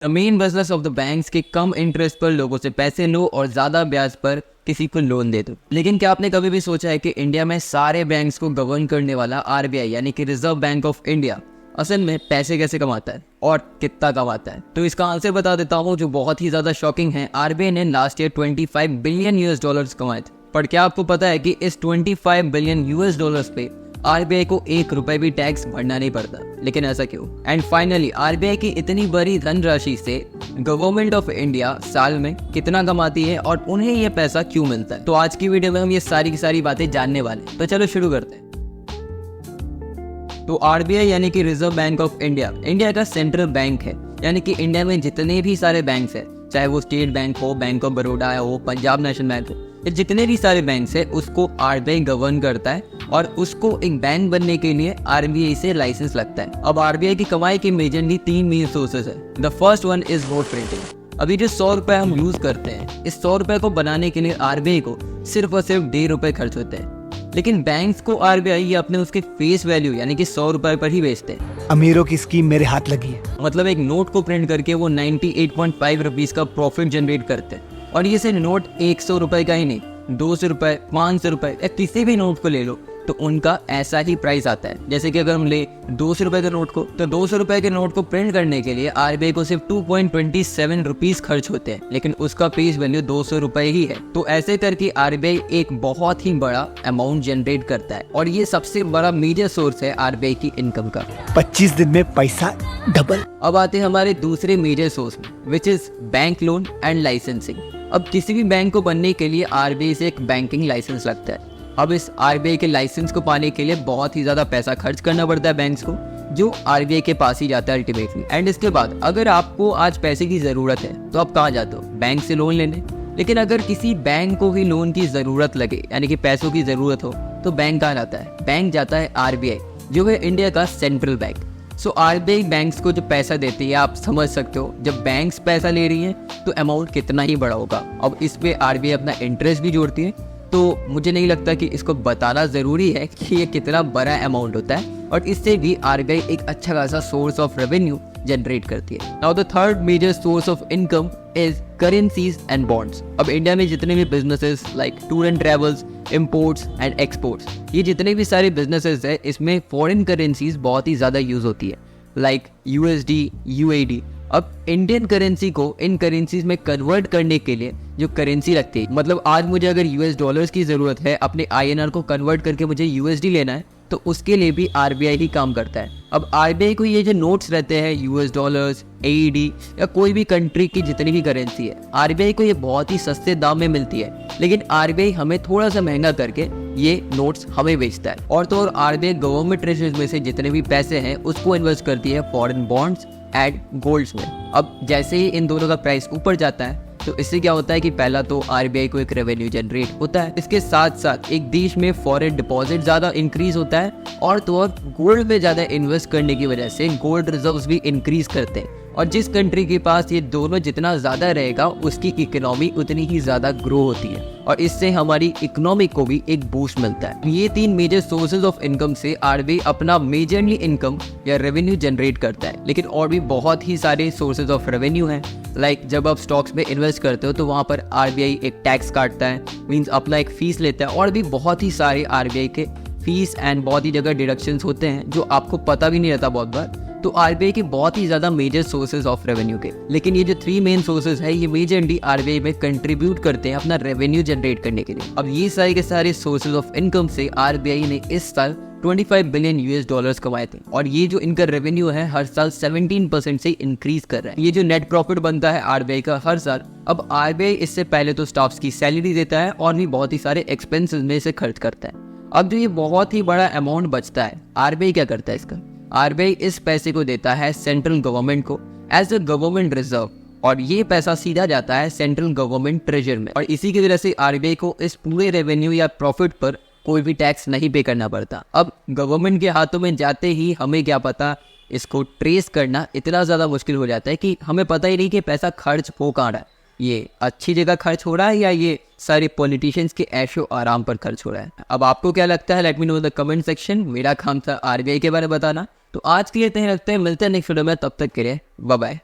The main business of the banks के कम interest पर लोगों से पैसे लो और ज़्यादा ब्याज पर किसी को लोन दे दो। लेकिन क्या आपने कभी भी सोचा है कि इंडिया में सारे बैंक्स को गवर्न करने वाला आरबीआई यानी कि रिजर्व बैंक ऑफ इंडिया असल में पैसे कैसे कमाता है और कितना कमाता है? तो इसका आंसर बता देता हूँ जो बहुत ही ज़्यादा शॉकिंग है। आरबीआई ने last year 25 billion US dollars कमाए थे। पर क्या आपको पता है कि इस 25 बिलियन यूएस डॉलर्स पे आरबीआई को 1 रुपए भी टैक्स भरना नहीं पड़ता? लेकिन ऐसा क्यों? एंड फाइनली आरबीआई की इतनी बड़ी धनराशि से गवर्नमेंट ऑफ इंडिया साल में कितना कमाती है और उन्हें यह पैसा क्यों मिलता है? तो आज की वीडियो में हम ये सारी की सारी बातें जानने वाले हैं। तो चलो शुरू करते हैं। तो आरबीआई यानी कि reserve bank of India India का सेंट्रल बैंक है। यानी कि इंडिया में जितने भी सारे बैंक है, चाहे वो स्टेट बैंक हो, बैंक ऑफ बड़ौदा हो, पंजाब नेशनल बैंक हो, ये जितने भी सारे बैंक है उसको आरबीआई गवर्न करता है और उसको एक बैंक बनने के लिए आरबीआई से लाइसेंस लगता है। अब आरबीआई की कमाई के मेजरली 3 मेन सोर्सेज है। The first one is note printing. अभी जो 100 रुपए हम यूज करते हैं, इस 100 रुपए को बनाने के लिए आरबीआई को सिर्फ और सिर्फ 1.5 रुपए खर्च होते हैं। लेकिन बैंक्स को आरबीआई ये अपने उसके फेस वैल्यू यानी कि 100 रुपए पर ही बेचते हैं। अमीरों की स्कीम मेरे हाथ लगी है। मतलब एक नोट को प्रिंट करके वो 98.5 रुपीज का प्रॉफिट जनरेट करते हैं। और ये सिर्फ नोट 100 रुपए का ही नहीं, 200 रुपए, 500 रुपए या किसी भी नोट को ले लो तो उनका ऐसा ही प्राइस आता है। जैसे कि अगर हम ले 200 रुपए के नोट को, तो 200 रुपए के नोट को प्रिंट करने के लिए आरबीआई को सिर्फ 2.27 रुपीज खर्च होते हैं, लेकिन उसका फेस वैल्यू 200 रुपए ही है। तो ऐसे करके आरबीआई एक बहुत ही बड़ा अमाउंट जनरेट करता है और ये सबसे बड़ा मेजर सोर्स है आरबीआई की इनकम का। 25 दिन में पैसा डबल। अब आते हैं हमारे दूसरे मेजर सोर्स में, which is bank loan and licensing. अब किसी भी बैंक को बनने के लिए आरबीआई से एक बैंकिंग लाइसेंस लगता है। अब इस आरबीआई के लाइसेंस को पाने के लिए बहुत ही ज़्यादा पैसा खर्च करना पड़ता है बैंक्स को, जो आरबीआई के पास ही जाता है अल्टीमेटली। एंड इसके बाद अगर आपको आज पैसे की ज़रूरत है तो आप कहाँ जाते हो? बैंक से लोन लेने। लेकिन अगर किसी बैंक को ही लोन की ज़रूरत लगे यानी कि पैसों की ज़रूरत हो तो बैंक कहाँ जाता है? बैंक जाता है आरबीआई, जो है इंडिया का central bank. So RBI banks को जो पैसा देती है, आप समझ सकते हो जब बैंक्स पैसा ले रही हैं तो अमाउंट कितना ही बड़ा होगा। अब इस पे आरबीआई अपना इंटरेस्ट भी जोड़ती है, तो मुझे नहीं लगता कि इसको बताना ज़रूरी है कि ये कितना बड़ा अमाउंट होता है। और इससे भी आरबीआई एक अच्छा खासा सोर्स ऑफ रेवेन्यू जनरेट करती है। Now the third major source of income is currencies and bonds. अब इंडिया में जितने भी businesses like tour and travels, imports and exports, ये जितने भी सारे बिजनेसेस है, इसमें फॉरेन करेंसीज बहुत ही ज़्यादा यूज़ होती है, लाइक यूएसडी, यूएडी। अब इंडियन करेंसी को इन करेंसीज में कन्वर्ट करने के लिए जो करेंसी लगती है, मतलब आज मुझे अगर यूएस डॉलर्स की ज़रूरत है, अपने आईएनआर को कन्वर्ट करके मुझे यूएसडी लेना है, तो उसके लिए भी आरबीआई ही काम करता है। अब आरबीआई को ये जो नोट्स रहते हैं, यूएस डॉलर्स, एईडी या कोई भी कंट्री की जितनी भी करेंसी है, आरबीआई को ये बहुत ही सस्ते दाम में मिलती है। लेकिन आरबीआई हमें थोड़ा सा महंगा करके ये नोट्स हमें बेचता है। और तो और आरबीआई गवर्नमेंट ट्रेजरीज में से जितने भी पैसे हैं उसको इन्वेस्ट करती है फॉरेन बॉन्ड्स एंड गोल्ड्स में। अब जैसे ही इन दोनों का प्राइस ऊपर जाता है तो इससे क्या होता है कि पहला तो आरबीआई को एक रेवेन्यू जनरेट होता है, इसके साथ साथ एक देश में फॉरेन डिपॉजिट ज़्यादा इंक्रीज होता है और तो और गोल्ड में ज़्यादा इन्वेस्ट करने की वजह से गोल्ड रिजर्व्स भी इंक्रीज करते हैं। और जिस कंट्री के पास ये दोनों जितना ज़्यादा रहेगा उसकी इकोनॉमी उतनी ही ज़्यादा ग्रो होती है और इससे हमारी इकोनॉमी को भी एक बूस्ट मिलता है। ये 3 मेजर सोर्सेज ऑफ इनकम से आरबीआई अपना मेजरली इनकम या रेवेन्यू जनरेट करता है। लेकिन और भी बहुत ही सारे सोर्सेज ऑफ रेवेन्यू हैं, लाइक जब आप स्टॉक्स में इन्वेस्ट करते हो तो वहाँ पर आरबीआई एक टैक्स काटता है, मीन्स अपना एक फीस लेता है। और भी बहुत ही सारे आरबीआई के फीस एंड बहुत ही जगह डिडक्शंस होते हैं जो आपको पता भी नहीं रहता बहुत बार। तो आरबीआई के बहुत ही ज़्यादा मेजर सोर्सेज ऑफ रेवेन्यू के, लेकिन ये जो 3 मेन सोर्सेज है ये मेजरली आरबीआई में कंट्रीब्यूट करते हैं अपना रेवेन्यू जनरेट करने के लिए। अब ये सारे के सारे सोर्सेज ऑफ इनकम से आरबीआई ने इस साल 25 बिलियन यूएस डॉलर्स कमाए थे और ये जो इनका रेवेन्यू है हर साल 17% से इंक्रीज कर रहा है। ये जो नेट प्रॉफिट बनता है आरबीआई का हर साल, अब आरबीआई इससे पहले तो स्टाफ्स की सैलरी देता है और भी बहुत ही सारे एक्सपेंसेस में से खर्च करता है। अब जो ये बहुत ही बड़ा अमाउंट बचता है, आरबीआई क्या करता है इसका? आरबीआई इस पैसे को देता है सेंट्रल गवर्नमेंट को एज अ गवर्नमेंट रिजर्व और ये पैसा सीधा जाता है सेंट्रल गवर्नमेंट ट्रेजर में। और इसी की वजह से आरबीआई को इस पूरे रेवेन्यू या प्रॉफिट पर कोई भी टैक्स नहीं पे करना पड़ता। अब गवर्नमेंट के हाथों में जाते ही हमें क्या पता, इसको ट्रेस करना इतना ज़्यादा मुश्किल हो जाता है कि हमें पता ही नहीं कि पैसा खर्च हो कहाँ रहा है, ये अच्छी जगह खर्च हो रहा है या ये सारे पॉलिटिशियंस के ऐशो आराम पर खर्च हो रहा है। अब आपको क्या लगता है? Let me know in the comment section. मेरा काम था आरबीआई के बारे में बताना। तो आज के लिए इतना ही रखते हैं, मिलते हैं नेक्स्ट वीडियो में, तब तक के लिए बाय बाय।